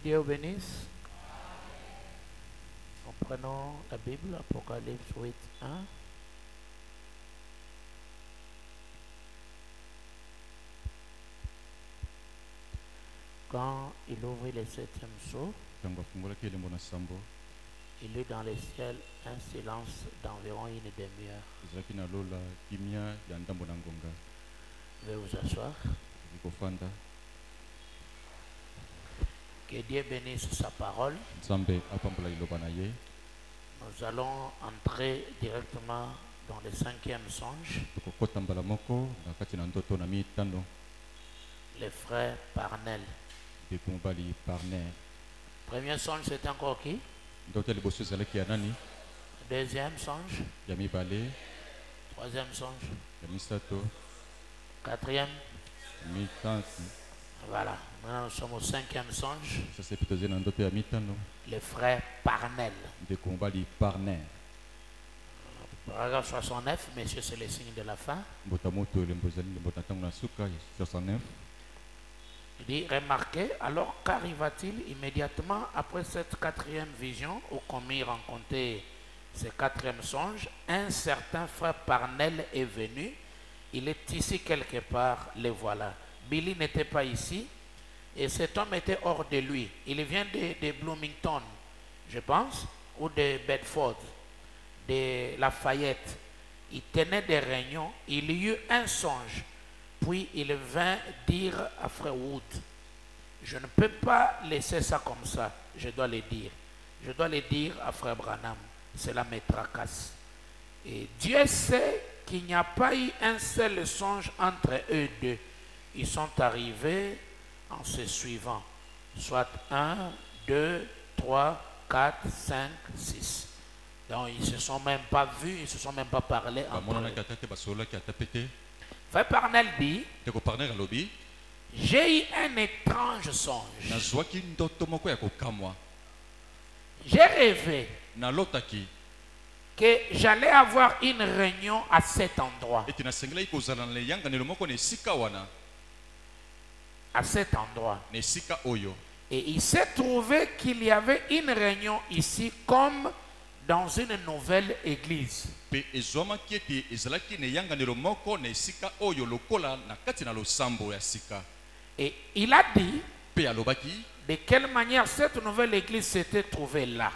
Dieu vous bénisse. Nous prenons la Bible, Apocalypse 8, 1. Quand il ouvrit le septième sceau, il eut dans le ciel un silence d'environ une demi-heure. Veuillez vous asseoir. Que Dieu bénisse sa parole. Nous allons entrer directement dans le cinquième songe. Les frères Parnell. Premier songe, c'était encore qui? Deuxième songe. Troisième songe. Quatrième. Voilà. Maintenant, nous sommes au cinquième songe. Les frères Parnell. Paragraphe 69, messieurs, c'est le signe de la fin. Il dit, remarquez, alors qu'arriva-t-il immédiatement après cette quatrième vision, où comme il rencontrait ce quatrième songe, un certain frère Parnell est venu. Il est ici quelque part, le voilà. Billy n'était pas ici, et cet homme était hors de lui. Il vient de Bloomington, je pense, ou de Bedford, de Lafayette. Il tenait des réunions, il y eut un songe. Puis il vint dire à Frère Wood, je ne peux pas laisser ça comme ça, je dois le dire. Je dois le dire à Frère Branham, cela me tracasse. Et Dieu sait qu'il n'y a pas eu un seul songe entre eux deux. Ils sont arrivés en se suivant, soit 1, 2, 3, 4, 5, 6. Donc ils ne se sont même pas vus, ils ne se sont même pas parlé entre eux. Frère Parnell dit, j'ai eu un étrange songe. J'ai rêvé que j'allais avoir une réunion à cet endroit. À cet endroit. Et il s'est trouvé qu'il y avait une réunion ici comme dans une nouvelle église. Et il a dit de quelle manière cette nouvelle église s'était trouvée là.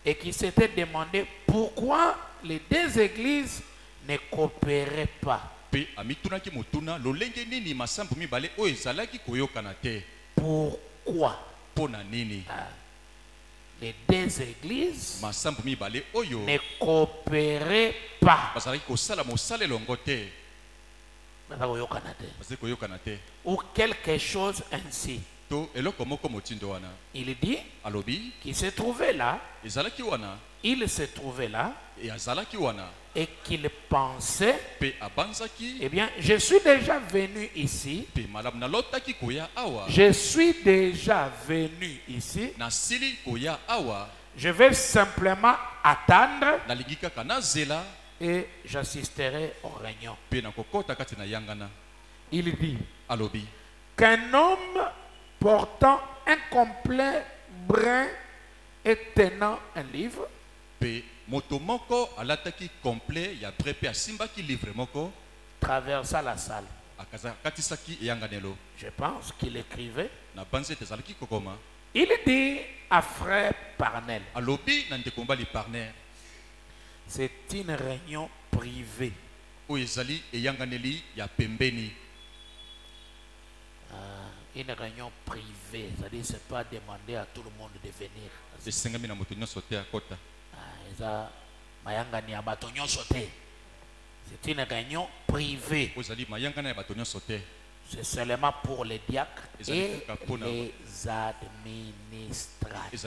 Et qu'il s'était demandé pourquoi les deux églises ne coopéraient pas. Pourquoi? Les deux églises ne coopéraient pas. Ou quelque chose ainsi. Il dit qu'il se trouvait là. Il se trouvait là. Et qu'il pensait, eh bien, je suis déjà venu ici. Je suis déjà venu ici. Je vais simplement attendre et j'assisterai aux réunions. Il dit qu'un homme portant un complet brin et tenant un livre traversa la salle. Je pense qu'il écrivait. Il dit à Frère Parnell, c'est une réunion privée. Une réunion privée, c'est-à-dire c'est pas demander à tout le monde de venir. C'est une réunion privée. C'est seulement pour les diacres et les administrateurs.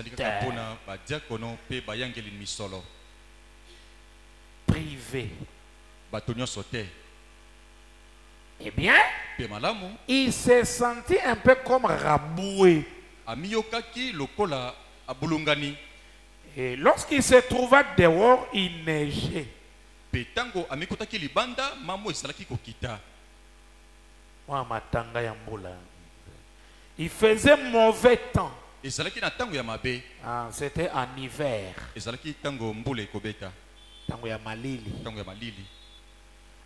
Privé. Eh bien, il s'est senti un peu comme raboué. Et lorsqu'il se trouva dehors, il neigeait. Moi, matanga ya mbula. Il faisait mauvais temps. ezalaki na tango ya mabe, Ah, c'était en hiver. ezalaki tango mbula ekobeta, Tango ya malili. tango ya malili.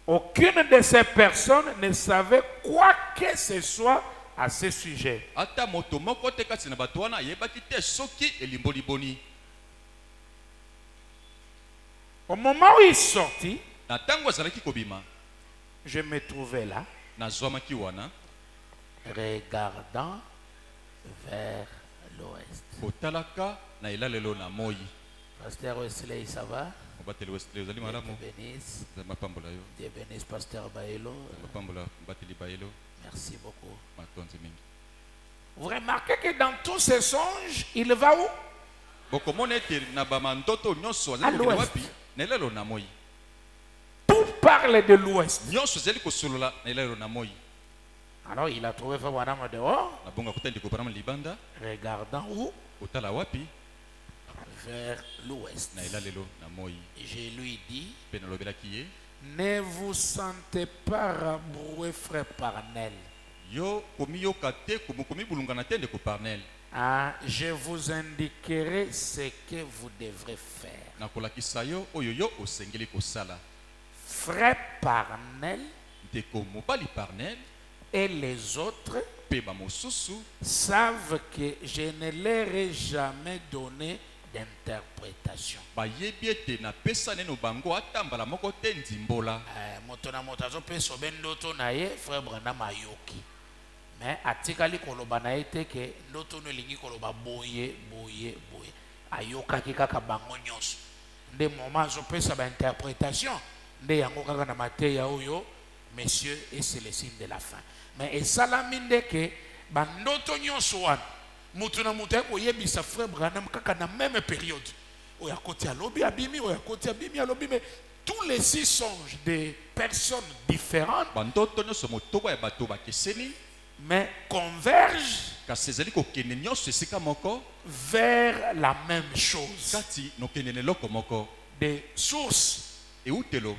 Aucune de ces personnes ne savait quoi que ce soit à ce sujet. Ata moto moko te kati na bato wana ayebaki te soki elimboli boni. Au moment où il sortit, Na tango azalaki kobima, je me trouvais là, nazwamaki wana regardant vers l'ouest. kotalaka na elalelo na moi. Pasteur Wesley, ça va? Obateli Wesley ozali Dieu malamu, te bénisse. mapambola yo, Dieu bénisse Pasteur Baelo. mapambola bateli baelo, Merci beaucoup. matonzi mingi. Vous remarquez que dans tous ces songes, il va où? Bokomona ete na bamandoto nyonso À azali kokende l'ouest. wapi? Na elalo na moi. Tout parle de l'ouest. Nyonso azali kosolola na elalo na moi. Alors il a trouvé Frère Branham dehors, Na bonga kutandi koparama libanda, regardant où? otala wapi? Vers l'ouest. Na elalelo na moi. Je lui dis, Pe nalobelaki ye, ne vous sentez pas rabroué, Frère Parnel. yo komi yoka te komi bulungana te ndeko Parnel. Ah, je vous indiquerai ce que vous devrez faire. Nakolakisa yo oyo yo osengeli kosala. Frère Parnel Ndeko mobali Parnel et les autres pe bamosusu savent que je ne leur ai jamais donné d'interprétation. bayebi ete napesa neno bango ata mbala moko te ndimbola. Moto na moto azopesa obe ndoto na ye Frère Branham ayoki. Mais atikali koloba na ye te ke ndoto no elingi koloba boye boye boye. Ayokaki kaka bango nyonso. Nde moment azopesa ba interprétation nde yango kaka na mateya oyo messieurs et c'est le signe de la fin. Mais esalami nde ke bandoto nyonso wana mutu na mutu akoyebisa Frère Branham kaka na même période. Oya koti alobi abimi, oya koti abimi alobi, mais tous les 6 songes de personnes différentes, Bandoto nyonso motoba ya bato bakeseni mais convergent kasi ezali kokende nyonso esika moko vers la même chose. kati nokende na eloko moko. Des sources Eutelo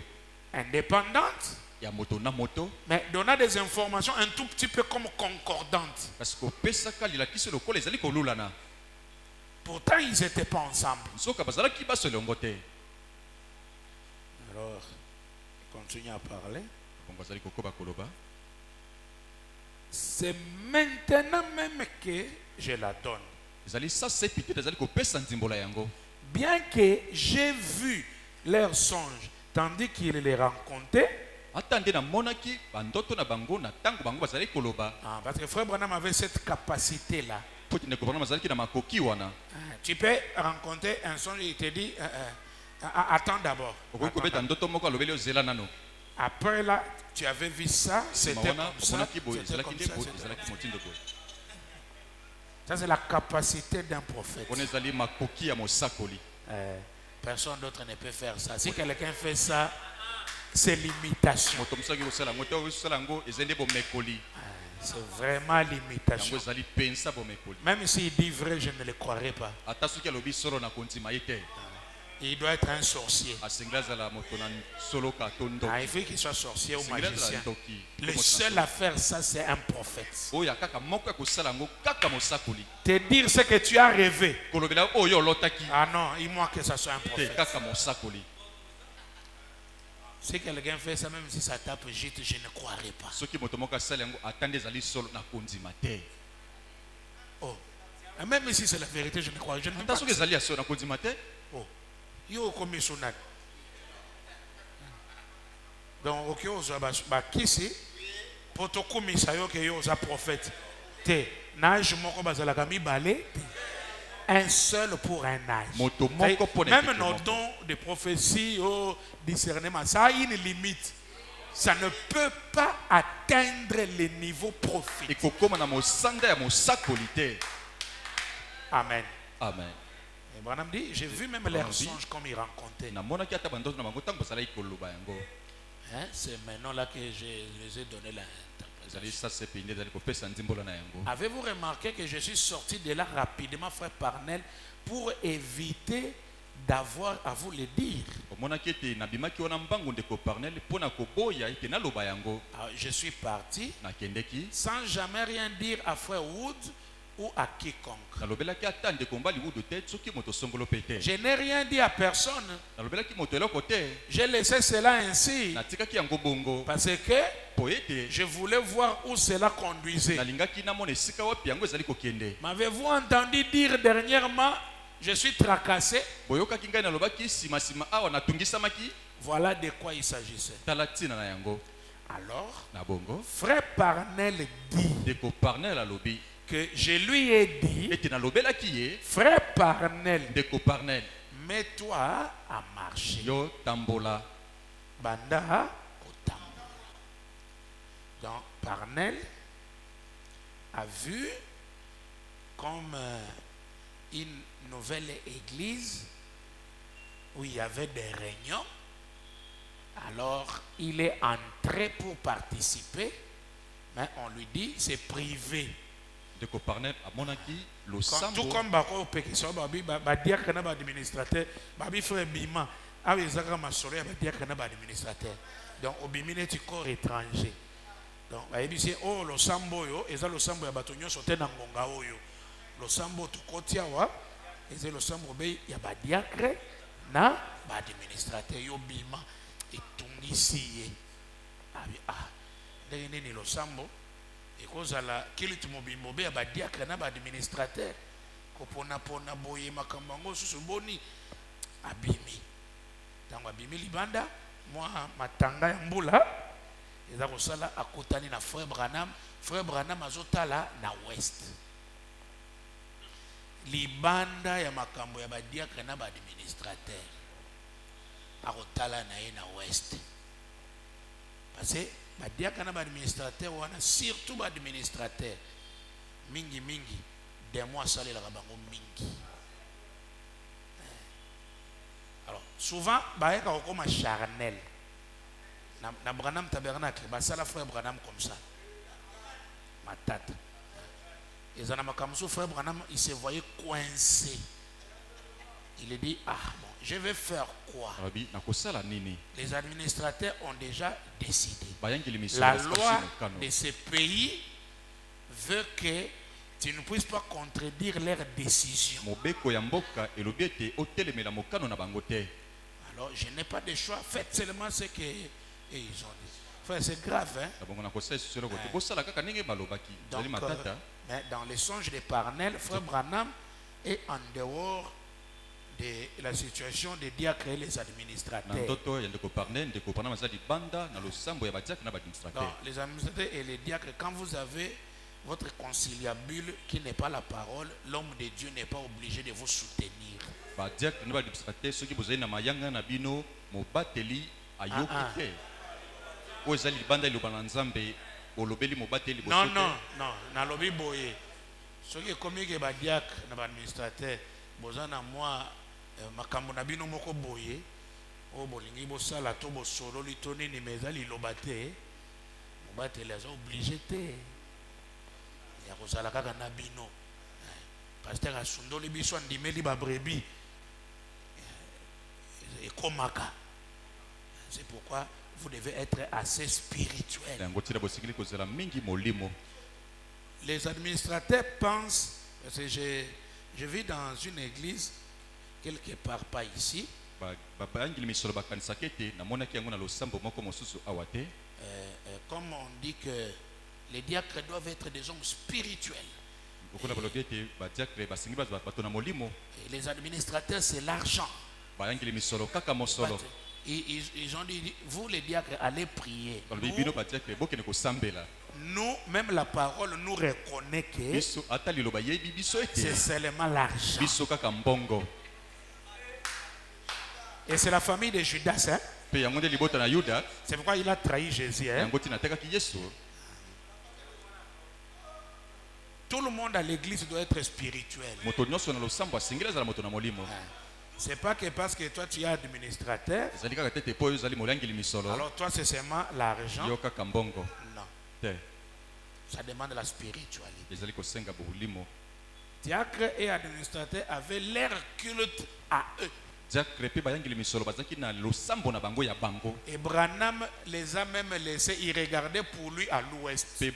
indépendantes, ya moto na moto mais donnant des informations un tout petit peu comme concordantes. kasi kopesaka lilakisi lokola ezali kolulana. Pourtant, ils n'étaient pas ensemble. Soka bazalaki baso elongo te. Alors, il continue à parler. Bongo azali kokoba koloba. C'est maintenant même que je la donne. Ezali sa sepite ezali kopesa ndimbola yango. Bien que j'ai vu leurs songes, tandis qu'il les rencontrait, Ata nde na monaki bandoto na bango na tango bango bazali koloba. parce que Frère Branham avait cette capacité-là. Poti ne kopana bazali na makoki wana. Tu peux rencontrer un songe et il te dit, attends d'abord. Okoki kobeta ndoto moko alobeli ozela nano. Après là, tu avais vu ça, c'était comme ça. Monaki boy, C'était ezalaki comme nde ça, boy, c'était- ezalaki motindo boy. Ça, c'est la capacité d'un prophète. On ezali makoki ya mosakoli. Personne d'autre ne peut faire ça. Si quelqu'un fait ça, c'est l'imitation. Moto musaki kosala moto kosala ngo ezende bomekoli. C'est vraiment Yango l'imitation. ezali pensa bomekoli. Même s'il dit vrai, je ne le croirais pas. Ata soki alobi solo na kontima yete. Il doit être un sorcier. Asengla zala moto na solo ka tondo. Il faut qu'il soit sorcier ou Asengla zala magicien. ndoki. Le seul à faire ça, c'est un prophète. Oya kaka moko ya kosala ngo kaka mosakoli. Te dire ce que tu as rêvé. Kolobela oyo lotaki. Ah non, il moi que ça soit un Te prophète. kaka mosakoli. Si quelqu'un fait ça, même si ça tape gîte, je ne croirais pas. Soki moto moko asala yango atande ezali solo na kondima te. Oh. Et même si c'est la vérité, je ne crois. Je ne peux Ata pas. soki ezali ya solo na kondima te. Oh. Yo comme sonat. Donc, ok, on va qui c'est? Pour te commissaire, yo que yo za prophète. Te. Nage moko bazala kami balé. Un seul pour un âge. Moto moko pour Même n'importe nos moko. dons de prophétie, au discernement, ça a une limite. Ça ne peut pas atteindre le niveau prophétique. Ekokoma na mosanda ya mosakoli te. Amen. Amen. Et Branham dit, j'ai vu même leurs songes comme ils rencontraient. Na monaki ata bandoto na bango tango bazalaki koloba yango. Hein, c'est maintenant là que je les ai donné Ezali l'interprétation. sa sepinde ezali kopesa ndimbola na yango. Avez-vous remarqué que je suis sorti de là rapidement, Frère Parnel, pour éviter d'avoir à vous le dire. Alors, je suis parti sans jamais rien dire à Frère Wood ou à quiconque. Je n'ai rien dit à personne. J'ai laissé cela ainsi parce que je voulais voir où cela conduisait. M'avez-vous entendu dire dernièrement, je suis tracassé? Voilà de quoi il s'agissait. Alors, Frère Parnell dit que je lui ai dit, Frère Parnell, mets-toi à marcher. Banda Otambola. Donc Parnell a vu comme une nouvelle église où il y avait des réunions. Alors il est entré pour participer, mais on lui dit c'est privé. Tout comme Bako Pekisson, dire que n'a administrateur, Babi frère Bima, avec Zaka Massolé, dire que n'a administrateur. Donc au Bimine tu corps étranger. Donc c'est oh le sambo yo, et ça le sambo ya batonyo sote na ngonga oyo. Le sambo tu kotiawa, et c'est le sambo be ya ba diacre na ba administrateur yo Bima et tungisi. Ah, ndenge ni le sambo. Et cause à la kilit mobimbo be ba diacre na ba administrateur. Kopona pona boye makambango susu boni abimi. Tango abimi libanda, moi matanga ya mbula. Eza kosala akotani na Frère Branham. Frère Branham azotala na West. Libanda ya makambo ya ba diacre na ba administrateur. Akotala na ye na West. Parce que ba diacre na ba administrateur wana surtout ba administrateur mingi des mois salé la bango mingi. Alors souvent ba yaka okoma charnel. Na Branham tabernacle, bah ça la Frère Branham comme ça. Ma tante. Et Zanama Kamsou, Frère Branham, il se voyait coincé. Il a dit, ah bon, je vais faire quoi? Les administrateurs ont déjà décidé. La loi de ce pays veut que tu ne puisses pas contredire leurs décisions. Alors, je n'ai pas de choix. Faites seulement ce que ils ont dit. Frère, c'est grave, hein? Donc, mais dans les songes de Parnell, Frère Branham est en dehors de la situation des diacres et les administrateurs. Donc, les administrateurs et les diacres, quand vous avez votre conciliabule qui n'est pas la parole, l'homme de Dieu n'est pas obligé de vous soutenir. Non, nalobi boye. Ce qui est comme que ba diacre na ba administrateur, bozana moi makambo na bino moko boye, o bolingi bo sala to bo solo litoni ni mezali lobate, mobate les obligé te. Ya ko sala kaka na bino. Pasteur asundoli biso andimeli ba brebis. Et komaka. C'est pourquoi vous devez être assez spirituel. Les administrateurs pensent, parce que je vis dans une église, quelque part pas ici. Comme on dit que les diacres doivent être des hommes spirituels. Et les administrateurs, c'est l'argent. Ils ont dit, vous les diacres, allez prier. Nous, même la parole nous reconnaît que c'est seulement l'argent. Et c'est la famille de Judas. Hein? C'est pourquoi il a trahi Jésus. Hein? Tout le monde à l'église doit être spirituel. C'est pas que parce que toi tu es administrateur, alors toi c'est seulement l'argent. Non. Ça demande la spiritualité. Diacre et administrateur avaient leur culte à eux. Et Branham les a même laissés y regarder pour lui à l'ouest. Il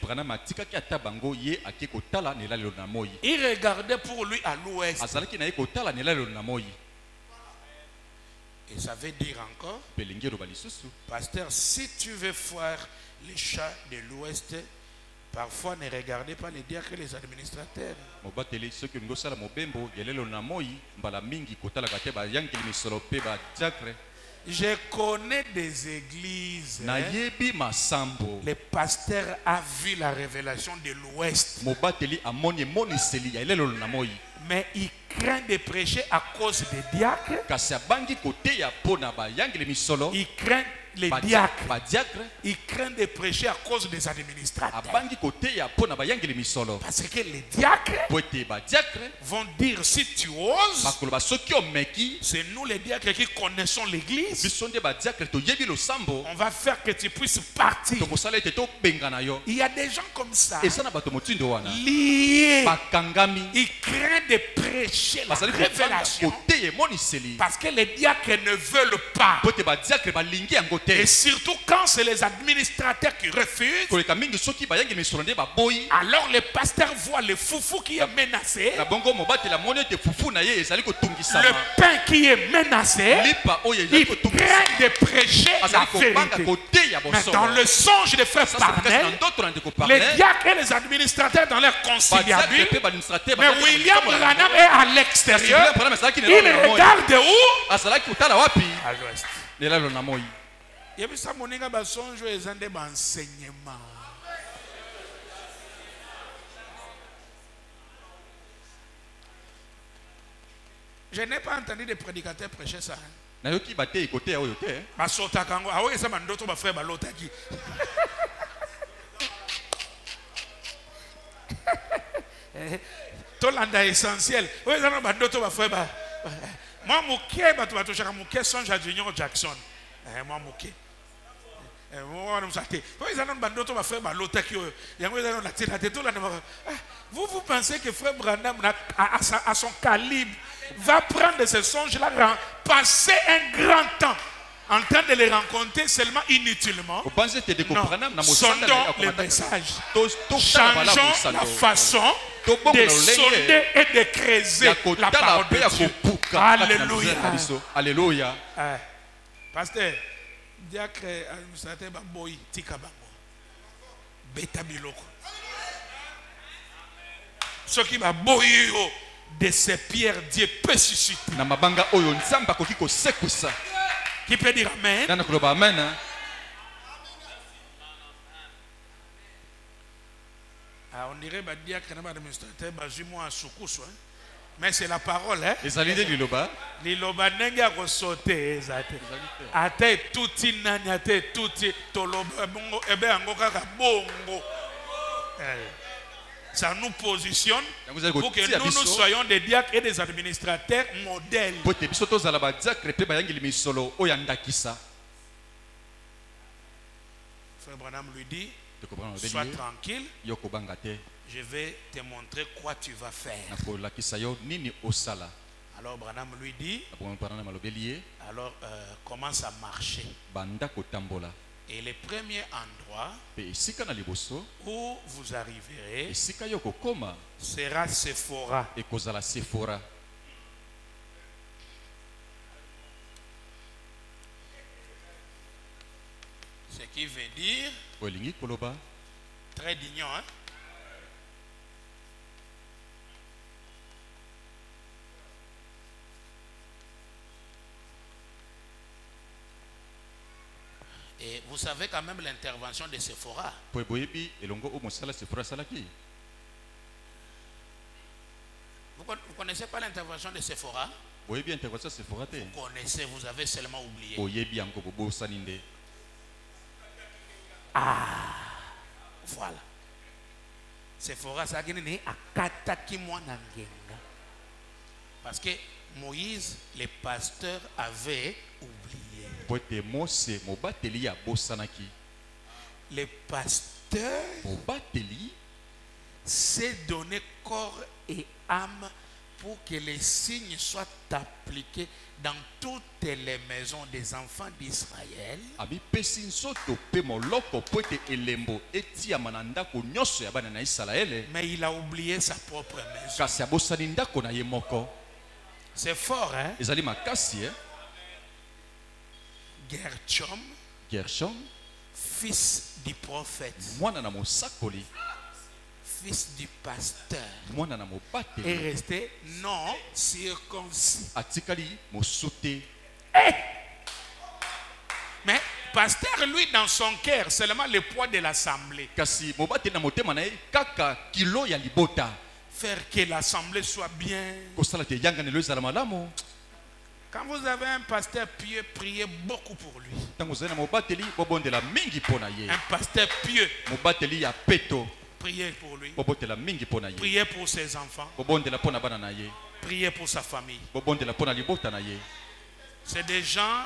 regardait pour lui à l'ouest. Et ça veut dire encore, pasteur, si tu veux voir les chats de l'ouest, parfois ne regardez pas les diacres et les administrateurs. Je connais des églises. Le pasteur a vu la révélation de l'ouest. Mais il craint de prêcher à cause des diacres. Il craint les diacres. Il craint de prêcher à cause des administrateurs. Parce que les diacres vont dire, si tu oses, c'est nous les diacres qui connaissons l'église, on va faire que tu puisses partir. Il y a des gens comme ça, liés. Ils craignent de prêcher la révélation parce que les diacres ne veulent pas. Et surtout quand c'est les administrateurs qui refusent, alors le pasteur voit le foufou qui est menacé, le pain qui est menacé, il craint de prêcher la vérité. Mais dans le songe des frères Parnell, les diacres et les administrateurs dans leur conciliabule, mais William Branham est à l'extérieur, il regarde où? À l'ouest. Je n'ai pas entendu de prédicateurs prêcher ça. Tolanda essentiel. Moi, Mouké, Mouké songe à Junior Jackson. Moi, Mouké. Vous pensez que frère Branham à son calibre va prendre ce songe-là, passer un grand temps en train de les rencontrer seulement inutilement? Non, sondons le message. Changeons la façon de sonder et de creuser la parole de Dieu. Alléluia. Alléluia. Pasteur, diacre administrateur baboy tika bango beta biloko ce qui va boyo de ces pierres Dieu peut susciter. Na mabanga oyo nzamba koki ko sekusa. Qui peut dire amen? Nana kuloba amen. On dirait ba diacre na administrateur ba jumo a sukusu, hein? Mais c'est la parole, hein? Liloba. Liloba nenga ko sauter ezate. Ate tuti nani ate tuti toloba bongo ebe angoka ka bongo. Ça nous positionne pour que nous soyons des diacres et des administrateurs modèles. Frère Branham lui dit, sois tranquille, je vais te montrer quoi tu vas faire. Alors Branham lui dit, alors commence à marcher. Et le premier endroit où vous arriverez sera Sephora. Ce qui veut dire très dignon, hein? Et vous savez quand même l'intervention de Sephora. Vous connaissez pas l'intervention de Sephora? Vous connaissez, vous avez seulement oublié. Ah, voilà. Sephora, ça a gagné à Kataki Mwanangenga. Parce que Moïse, le pasteur, avait oublié. Le pasteur s'est donné corps et âme pour que les signes soient appliqués dans toutes les maisons des enfants d'Israël. Abi pesi nzoto pe moloko po ete elembo etiama na ndako nyonso ya bana na Israele. Mais il a oublié sa propre maison. Kasi abosani ndako na ye moko. C'est fort, hein? Ezali makasi, hein? Gershom, fils du prophète, mwana na mosakoli, fils du pasteur, mwana na mobate, est resté non circoncis. atikali mosote. Mais pasteur, lui, dans son cœur, seulement le poids de l'assemblée. Kasi mobate na motema na ye kaka kilo ya libota. Faire que l'assemblée soit bien. Kosala te yanga nelo ezala malamu. Quand vous avez un pasteur pieux, priez beaucoup pour lui. Tango zena mobateli bobondela mingi pona ye. Un pasteur pieux, Mobateli ya peto priez pour lui. bobotela mingi pona ye. Priez pour ses enfants. Bobondela pona bana na ye. Priez pour sa famille. Bobondela pona libota na ye. C'est des gens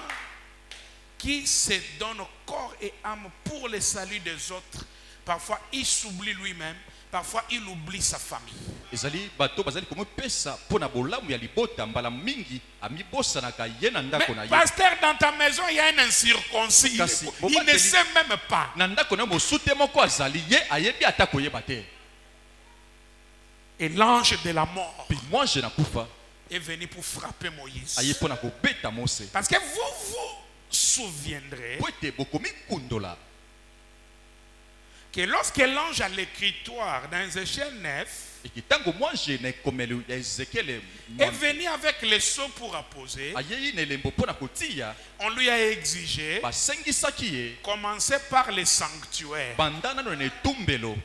qui se donnent corps et âme pour le salut des autres. Parfois, il s'oublie lui-même. Parfois, il oublie sa famille. Ezali bato bazali komo pesa pona bolamu ya libota mbala mingi amibosa na kayena ndako na Mais ye. pasteur, dans ta maison, il y a un incirconcis. Il ne sait même pas. Na ndako na mosute moko azali ye ayebi atako yeba te. Et l'ange de la mort Puis moi je na kufa est venu pour frapper Moïse. aye pona ko beta Mose. Parce que vous vous souviendrez Poete bokomi kundola que lorsque l'ange a l'écritoire dans Ézéchiel 9 et que tango moi je na komelu ya Ezekiel est venu avec les sceaux pour apposer, aye ne lembo pona kotia on lui a exigé basengisaki ye commencer par les sanctuaires. bandana no ne tumbelo.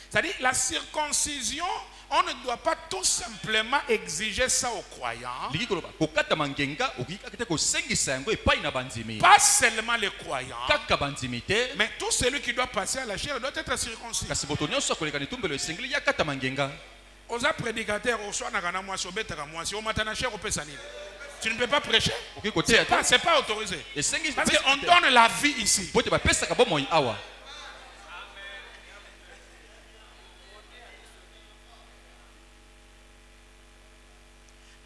C'est-à-dire la circoncision, on ne doit pas tout simplement exiger ça aux croyants. Liki koloba kokata mangenga okika kete ko sengisa yango epai na bandimi. Pas seulement les croyants, Kaka bandimi te. mais tout celui qui doit passer à la chair doit être circoncis. Kasi boto nyonso akoleka ne tumbelo esengeli ya kata mangenga. Aux prédicateurs, au soir, au matin, tu ne peux pas prêcher. C'est pas autorisé. Parce qu'on donne la vie ici. Pote ba pesa ka bomo awa.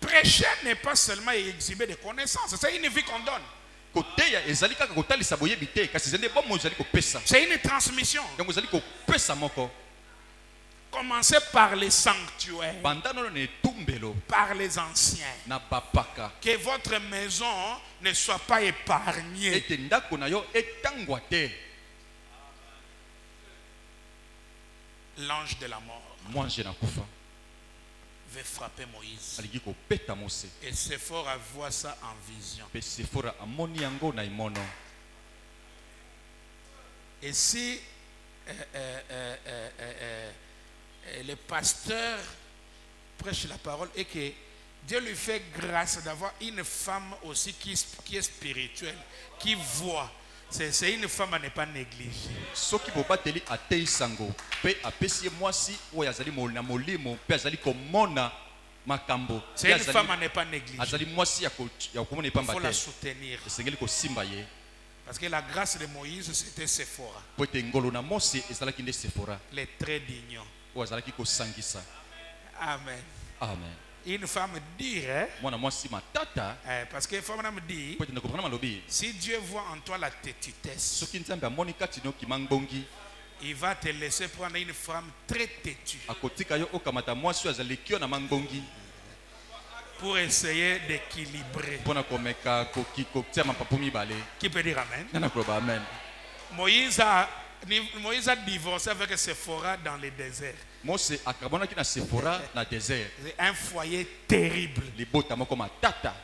Prêcher n'est pas seulement exhiber des connaissances, c'est une vie qu'on donne. Koteya ezali kaka kotalisa boyebi te kasi zende bomo ezali ko pesa. C'est une transmission. Donc ezali ko pesa moko. Commencez par les sanctuaires, Bandana ne tumbelo par les anciens. na bapaka. Que votre maison ne soit pas épargnée. Ete ndako na yo etangwa te. L'ange de la mort Moi je na kufa. veut frapper Moïse. Aliki ko peta Mose. Et c'est fort à voir ça en vision. Pe Sephora amoni yango na imono. Et si le pasteur prêche la parole et que Dieu lui fait grâce d'avoir une femme aussi qui est spirituelle, qui voit, c'est une femme à ne pas négliger. Soki bobateli atei sango pe apesi mwasi oyo azali na molimo pe azali komona makambo. C'est une femme à ne pas négliger. Azali mwasi ya komona Il ipamba faut la te. soutenir. Esengeli kosimba ye. Parce que la grâce de Moïse, c'était Sephora. Po ete ngolo na Mose ezalaki nde Sephora Les traits d'union. oyo azalaki kosangisa. Amen. Amen. Une femme dirait, Mwana mwasi matata parce que femme me dit, po ete ndeko malobi si Dieu voit en toi la tétitesse, soki nzambe amoni kati no kimangbongi il va te laisser prendre une femme très têtue akotika yo okamata mwasi oyo azali kio na mangbongi pour essayer d'équilibrer. mpona komeka kotia mapapu mibale. Qui peut dire Amen? Nana koloba amen. Moïse a divorcé avec Sephora dans le désert. Mose akabonaki na Sephora na désert. C'est un foyer terrible. Libota moko matata.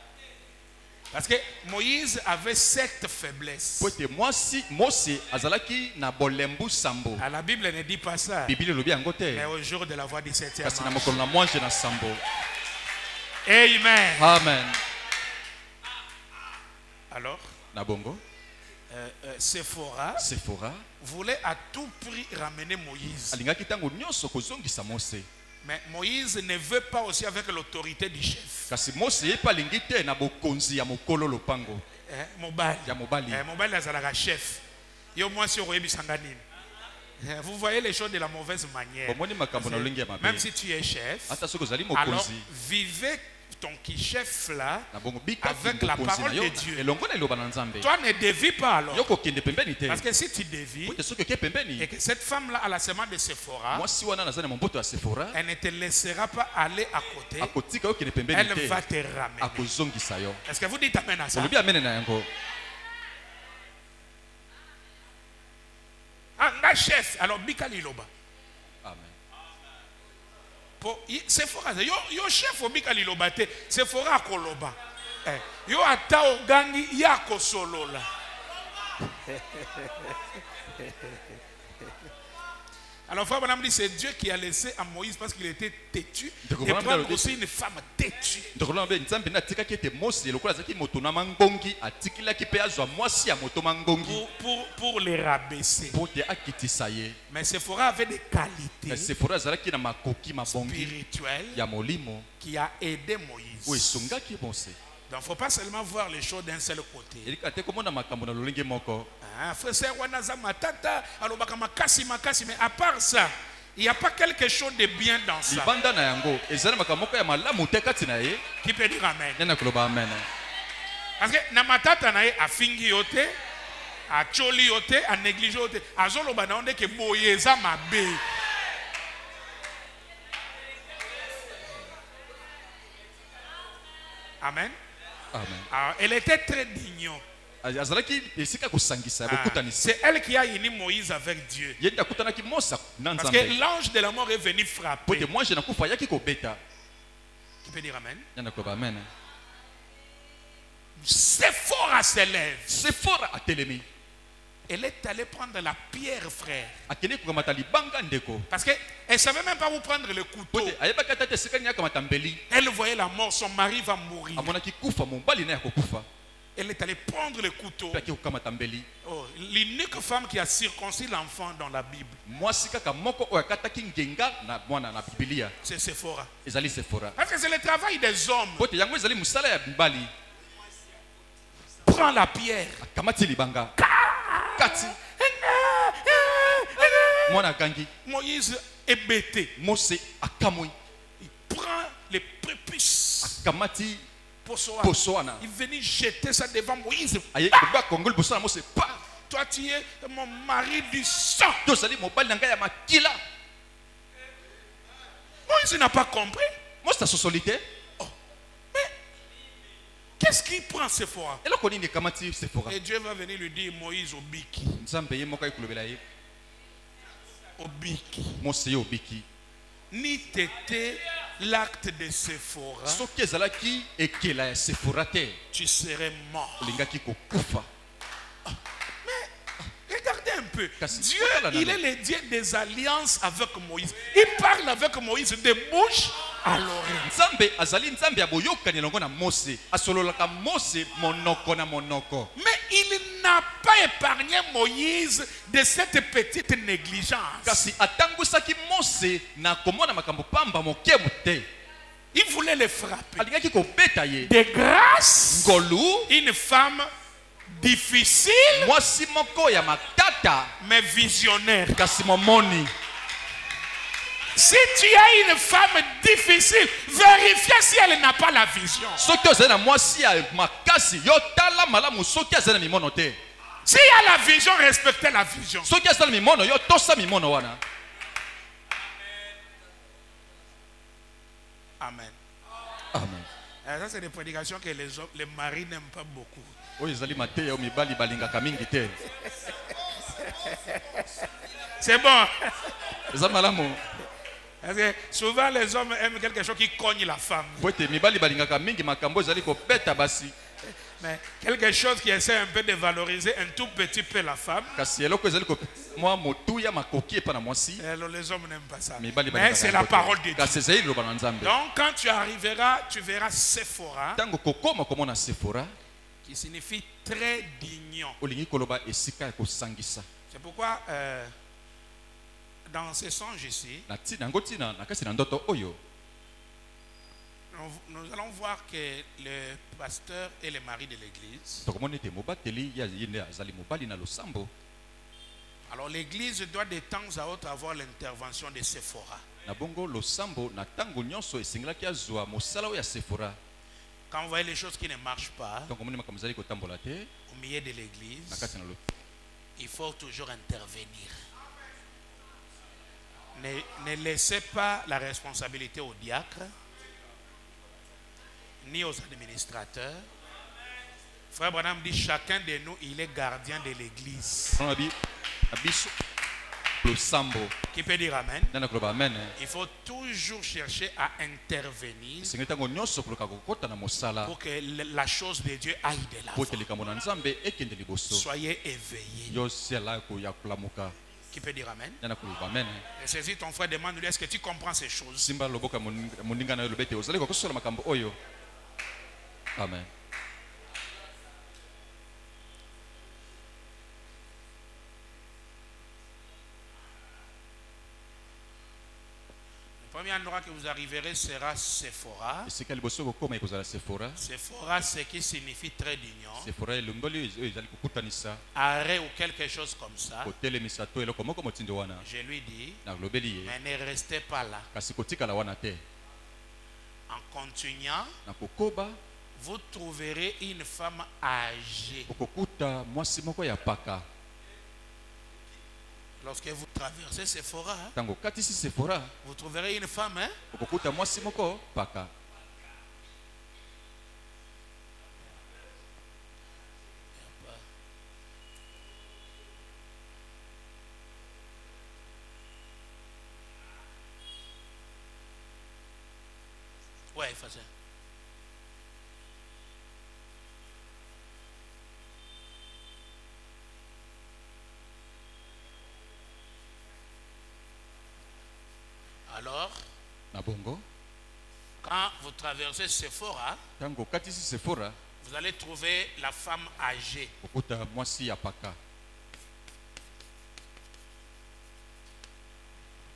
Parce que Moïse avait cette faiblesse. Po ete mwasi Mose azalaki na bolembu sambo. À la Bible ne dit pas ça. Bibili elobi yango te. Mais au jour de la voix 17e. Kasi na mokolo na mwanje na sambo. Amen. Amen. Alors, Na bongo Sephora voulait à tout prix ramener Moïse. alingaki tango nyonso kozongisa Mose. Mais Moïse ne veut pas aussi avec l'autorité du chef. Kasi Mose ye pa lingi te na bokonzi ya mokolo lopango. Mobali. Ya mobali. Mobali azalaka chef. Yo moi si oyebi sanganini. Vous voyez les choses de la mauvaise manière. Même si tu es chef, alors vivez ton chef là avec la parole de Dieu. Toi ne dévis pas alors. Parce que si tu dévis et que cette femme là a la semence de Sephora, elle ne te laissera pas aller à côté. Elle va te ramener. Est-ce que vous dites amen à ça? Ah, chef, alors Bikali Loba. Sephora, yo chef obika liloba te, Sephora koloba. Yo ata ogangi ya kosolola. Alors frère Branham dit c'est Dieu qui a laissé à Moïse parce qu'il était têtu et prendre aussi une femme têtue. Pour les rabaisser. Mais Sephora avait des qualités spirituelles qui a aidé Moïse. Donc il ne faut pas seulement voir les choses d'un seul côté. Frère Wanaza Matata, mais à part ça, il n'y a pas quelque chose de bien dans ça. Qui peut dire amen? Parce que Namatata nae a fingi yote, a choli yote, a négligé yote, a zolo banaonde ke boyeza mabe. Amen. Alors, elle était très digne. C'est elle qui a uni Moïse avec Dieu. Parce que l'ange de la mort est venu frapper. Qui peut dire amen? Sephora s'élève. Elle est allée prendre la pierre, frère. Parce qu'elle ne savait même pas où prendre le couteau. Elle voyait la mort, son mari va mourir. Elle est allée prendre le couteau. Oh, l'unique femme qui a circoncis l'enfant dans la Bible, c'est Sephora. Parce que c'est le travail des hommes. Prends la pierre. Moïse est bêté. Il prend les prépuces. Il venait jeter ça devant Moïse. Toi tu es mon mari du sang. Moïse n'a pas compris. Qu'est-ce qu'il prend Sephora? Et Dieu va venir lui dire Moïse obiki. Obiki. Ni t'étais l'acte de Sephora, tu serais mort. Mais regardez un peu. Dieu, il est le Dieu des alliances avec Moïse. Il parle avec Moïse de bouche à l'oreille. Mais il n'a pas épargné Moïse de cette petite négligence. Il voulait le frapper. De grâce, une femme difficile, mais visionnaire. Si tu as une femme difficile, vérifie si elle n'a pas la vision. Si elle a la vision, respectez la vision. Amen. Ça, c'est des prédications que les maris n'aiment pas beaucoup. C'est bon. Parce que souvent les hommes aiment quelque chose qui cogne la femme. Mais quelque chose qui essaie un peu de valoriser un tout petit peu la femme. Alors les hommes n'aiment pas ça. Mais c'est la parole de Dieu. Donc quand tu arriveras, tu verras Sephora, qui signifie très digne. C'est pourquoi dans ce songe ici, nous allons voir que le pasteur et le mari de l'église Alors l'église doit de temps à autre avoir l'intervention de Sephora. Na bongo losambo na tango nyonso esengelaki azwa mosala ya Sephora. Quand vous voyez les choses qui ne marchent pas Donc omoni makambo ezali kotambola te au milieu de na l'église, kati na lo. il faut toujours intervenir. Ne laissez pas la responsabilité aux diacres, ni aux administrateurs. Frère Branham dit chacun de nous, il est gardien de l'église. Abiso losambo. Qui peut dire amen? Nana kroba amen. Il faut toujours chercher à intervenir Sengeta ngo nyonso koloka kokota na mosala. pour que la chose de Dieu aille de Po ke l'avant. likambo na Nzambe ekende liboso. Soyez éveillés. Yo sela ko ya kulamuka. Qui peut dire amen? Nana kroba amen. Et saisis ton frère, demande-lui, est-ce que tu comprends ces choses? Simba loboka moninga na yo lobete ozali kosola makambo oyo. Amen. Le premier endroit que vous arriverez sera Sephora. Esika liboso kokoma ekozala Sephora. Sephora, ce qui signifie trait d'union. Sephora elomboli oyo ezali kokutanisa. Arrêt ou quelque chose comme ça. Kotelemisa to eloko moko motindo wana. Je lui dis, Na lobeli ye. mais ne restez pas là. Kasi kotikala wana te. En continuant, Na kokoba vous trouverez une femme âgée. okokuta mwasi moko ya paka. Lorsque vous traversez Sephora, Tango katisi Sephora vous trouverez une femme, hein? okokuta mwasi moko paka. Ouais, il faut ça. Alors, Na bongo quand vous traversez Sephora, tango katisi Sephora vous allez trouver la femme âgée. okuta mwasi ya paka.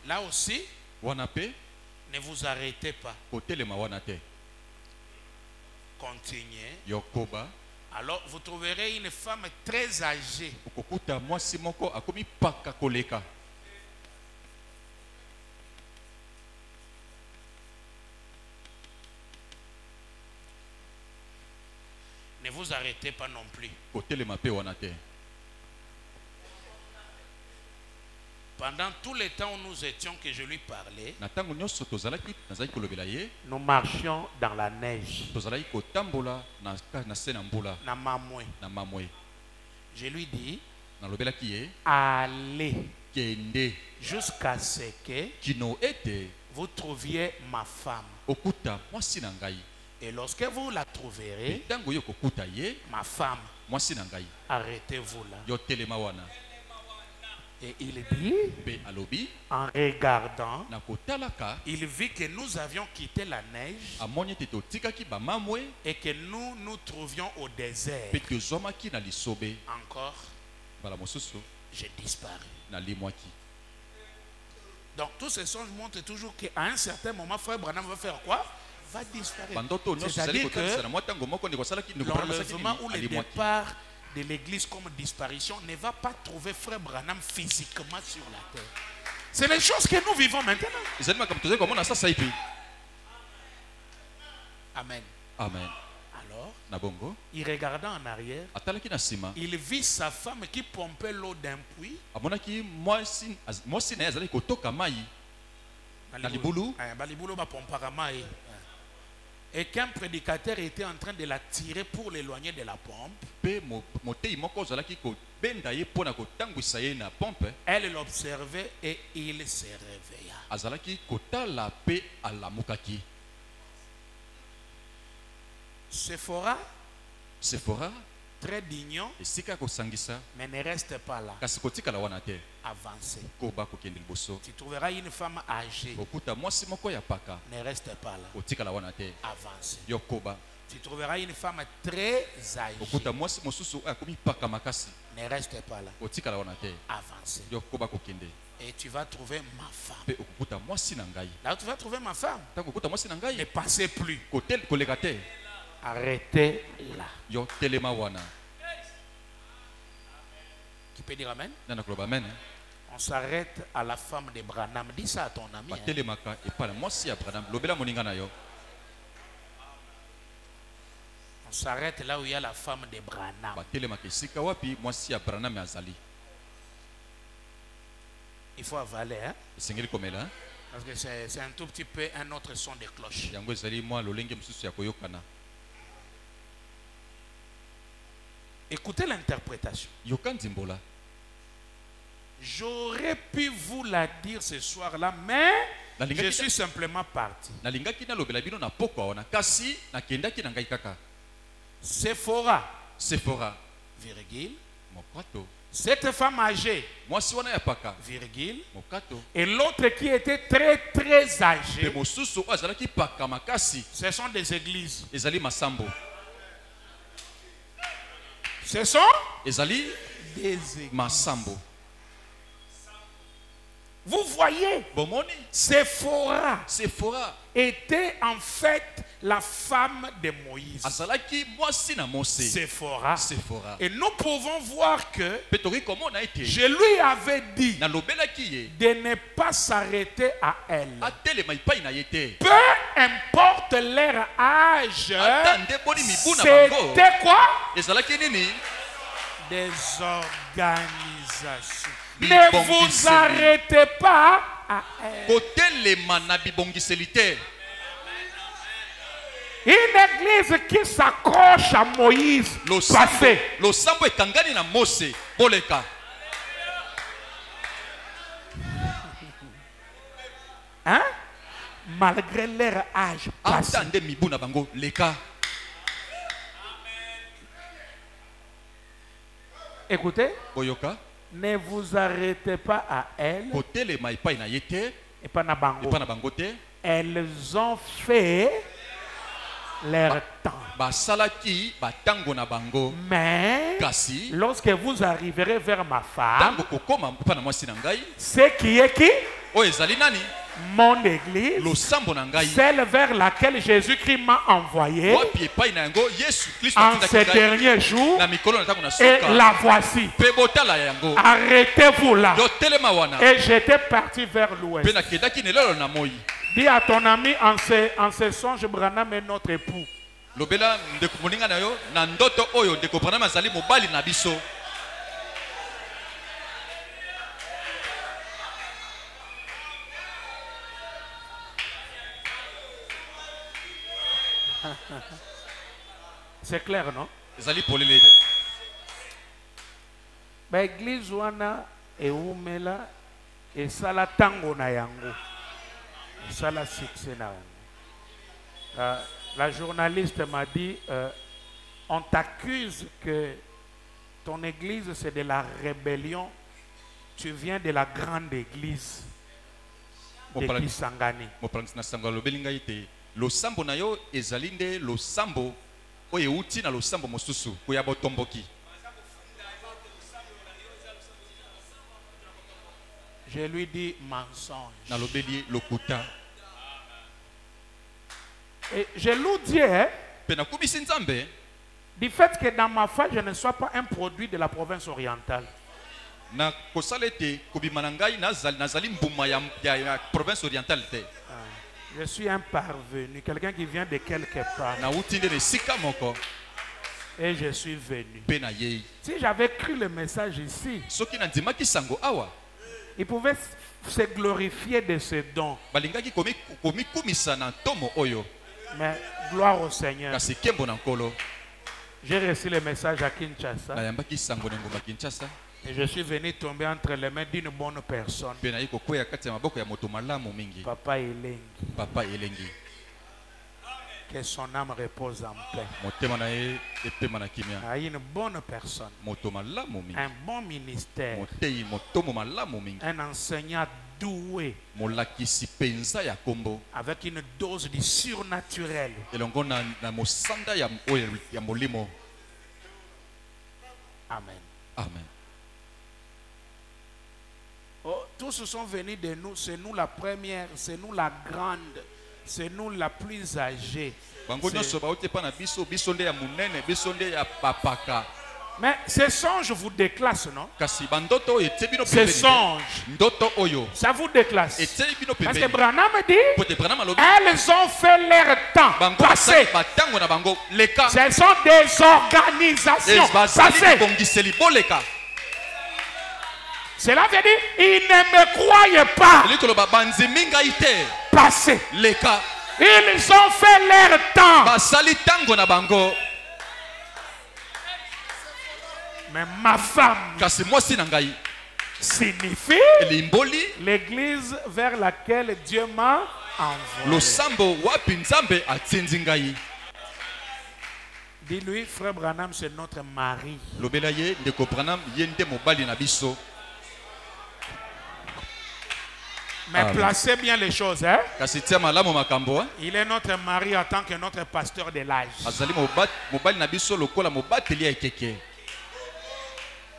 Là aussi, Wana pe ne vous arrêtez pas. kotelema wana te. Continuez. Yokoba Alors, vous trouverez une femme très âgée. okokuta mwasi moko akomi paka koleka. Ne vous arrêtez pas non plus. Kotelema pe wana te. Pendant tout le temps où nous étions, que je lui parlais, Na tango nyonso tozalaki nazali kolobela ye, nous marchions dans la neige. tozalaki kotambola na se na mbula Na mamoué. na mamwe. Je lui dis, Nalobelaki ye allez kende jusqu'à ce que kino ete vous trouviez ma femme. okuta mwasi na ngai. Et lorsque vous la trouverez, Tango yo kokuta ye ma femme, mwasi na ngai, arrêtez-vous là. yo telema wana. Et il dit, Pe alobi en regardant, na kotalaka il vit que nous avions quitté la neige amoni ete totikaki bamamwe et que nous nous trouvions au désert. pe tozwamaki na lisobe. Encore, Bala mosusu j'ai disparu. na limwaki. Donc tous ces songes montrent toujours qu'à un certain moment, frère Branham va faire quoi? Va disparaître. Bandoto nyonso ezali C'est-à-dire kotalisa que na mwa tango moko ndeko asalaki ndeko Branham asalaki l'enlèvement ou le alimwaki. départ de l'église comme disparition ne va pas trouver frère Branham physiquement sur la terre. C'est les choses que nous vivons maintenant. Ezali makambo tozali komona sasa hivi. Amen. Amen. Alors, Na bongo il regardait en arrière. atalaki na sima Il vit sa femme qui pompait l'eau d'un puits. amonaki mwasi na ye azali kotoka mai na libulu. Balibulu bapompaka mai. Et qu'un prédicateur était en train de la tirer pour l'éloigner de la pompe, Pe motei moko ozalaki kobenda ye mpo na kotangwisa ye na pompe. elle l'observait et il se réveilla. Azalaki kotala pe alamukaki. Sephora, Sephora très d'union, esika kosangisa mais ne reste pas là. kasi kotikala wana te. Avancez. Koba kokende liboso. Tu trouveras une femme âgée. Okuta mwasi moko ya paka Ne reste pas là. kotikala wana te. Avancez. Yo koba Tu trouveras une femme très âgée. okuta mwasi mosusu oyo akomi paka makasi Ne reste pas là. kotikala wana te. Avancez. Yo koba kokende Et tu vas trouver ma femme. pe okukuta mwasi na ngai. Là où tu vas trouver ma femme. Tango okuta mwasi na Ne ngai passez plus. kotel koleka te. Arrêtez là. Yo telema wana. Qui peut dire Amen? Nana koloba amen. On s'arrête à la femme de Branham. Dis ça à ton ami. Ba Hein. telemaka et pas moi si Abraham. Lobela moninga na yo. On s'arrête là où il y a la femme de Branham. Ba telemaka sika wapi moi si Abraham azali. Il faut avaler, hein? Sengeli komela. Parce que c'est un tout petit peu un autre son de cloche. Yango ezali moi lolenge mususu ya koyokana. Écoutez l'interprétation. Yoka nzimbola. J'aurais pu vous la dire ce soir-là, mais je suis simplement parti. Nalingaki na lobela bino na poko wana kasi nakendaki na ngai kaka. Sephora, virgule mokato. cette femme âgée, Mwasi wana ya paka virgule, mokato. et l'autre qui était très très âgé. Pe mosusu azalaki paka makasi. Ce sont des églises. Ezali masambo. Ce sont Ezali des églises. masambo. Vous voyez, Bomoni Sephora Sephora était en fait la femme de Moïse. azalaki mwasi na Mose. Sephora. Sephora. Et nous pouvons voir que Petori comment on a été. je lui avais dit Na lobelaki ye. de ne pas s'arrêter à elle. Atelema ipai na yete. Peu importe leur âge, Atande boni mibuna bango. c'était quoi? Ezalaki nini? Des organisations. Bi Ne bongiseli. vous arrêtez pas à elle. Kotelema na bibongiseli te. Une église qui s'accroche à Moïse, passé. Losambo ekangani na Mose. Boleka. Hein? Malgré leur âge passé. Atande mibuna bango leka. Écoutez, Boyoka. ne vous arrêtez pas à elle Kotelema ipai na yete. et pas na bango. Epa na bango te. Elles ont fait leur temps. Basalaki batango na bango. Mais Kasi lorsque vous arriverez vers ma femme, tango kokoma pa na mwasi na ngai. c'est qui est qui? O ezali nani? Mon église, Losambo na ngai. celle vers laquelle Jésus-Christ m'a envoyé Wapi epai na yango Yesu Kristo en atindaki ces ngai. derniers jours, Na mikolo na tango na et suka. la voici. Pe botala yango. Arrêtez-vous là. Yo telema wana. Et j'étais parti vers Pe l'ouest. na kedaki nelelo na moi. Dis à ton ami, en ces songes, Branham est notre époux. Lobela ndeko moninga na yo na ndoto oyo ndeko Branham azali mobali na biso. C'est clair, non? Ezali polele. L'église wana eumela esala tango na yango. Esala succès na yango. La journaliste m'a dit on t'accuse que ton église c'est de la rébellion. Tu viens de la grande église de Kisangani. Moprangisi na sango lobeli ngai te. Losambo na yo ezali nde losambo oyo euti na losambo mosusu koya botomboki. Je lui dis mensonge. Na lobeli lokuta. Et je lui dis Pe na kubisi nzambe du fait que dans ma foi je ne sois pas un produit de la province orientale. na kosala ete kobima na ngai nazali mbuma ya province orientale te. Je suis un parvenu, quelqu'un qui vient de quelque part. Na uti nde na esika moko Et je suis venu. pe na yei. Si j'avais cru le message ici, Soki na ndimaki sango awa il pouvait se glorifier de ce don. balingaki komikumisa na ntomo oyo. Mais gloire au Seigneur. Kasi kembo na nkolo J'ai reçu le message à Kinshasa. nayambaki sango na ngomba Kinshasa. Et je suis venu tomber entre les mains d'une bonne personne. Pe nayi kokwea kati ya maboko ya moto malamu mingi. Papa Elengi. Papa elengi. Que son âme repose en paix. Motema na ye epema na kimia. Ah, une bonne personne. Moto malamu mingi. Un bon ministère. Motei motomo malamu mingi. Un enseignant doué. Molakisi penza ya kombo. Avec une dose du surnaturel. Elongo na mosanda ya molimo. Amen. Amen. Oh, tous sont venus de nous, c'est nous la première, c'est nous la grande, c'est nous la plus âgée. Bango nyonso bauti pa na biso nde ya munene, biso nde ya papaka. Mais ces songes vous déclassent, non? kasi bandoto etie bino Ces pembeni songes, ndoto oyo ça vous déclasse. etie bino Parce que pembeni Branham dit, pote Branham alobi elles ont fait leur temps bango passé. batango na bango leka Ce sont des organisations bazali passées. bongiseli boleka Cela veut dire, ils ne me croyaient pas likoloba banzimi ngai te passé. leka Ils ont fait leur temps. basali tango na bango Mais ma femme kasi mwasi na ngai signifie elimboli l'église vers laquelle Dieu m'a envoyé. losambo wapi nzambe atindi ngai Dis-lui, frère Branham, c'est notre mari. lobela ye ndeko Branham ye nde mobali na biso Mais Amen. placez bien les choses. Hein? kasi tia malamu makambo Il est notre mari en tant que notre pasteur de l'âge. azali mobali na biso lokola mobateli ya ekeke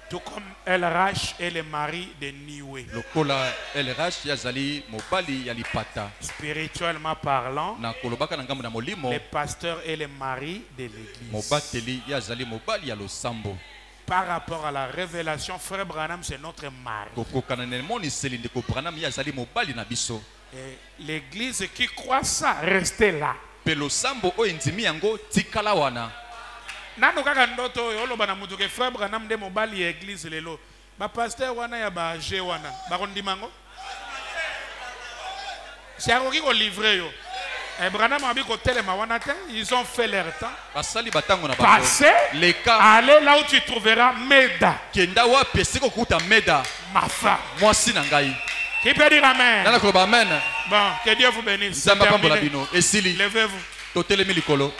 Tout comme LRH est le mari de Niwe. lokola LRH ye azali mobali ya lipata Spirituellement parlant, na kolobaka na ngambo na molimo le pasteur est le mari de l'église. mobateli ye azali mobali ya losambo Par rapport à la révélation, frère Branham, c'est notre mari. kokokana na emoniseli ndeko Branham ye azali mobali na biso Et l'église qui croit ça, restez là. mpe losambo oyo endimi yango tikala wana Nano kaka ndoto oyo oloba na mutu ke frère Branham de mobali ya église lelo. Ba pasteur wana ya ba age wana. Ba kondimango. Si akoki ko livrer yo. Et Branham abi ko telema wana te, ils ont fait leur temps. basali batango na bango Passez, leka allez là où tu trouveras Meda, kenda wapi esika okuta meda ma femme. mwasi na ngai Qui peut dire amen? nana koloba amen Bon, que Dieu vous bénisse. C'est nzambe apambola terminé. bino esili Levez-vous. totelemi likolo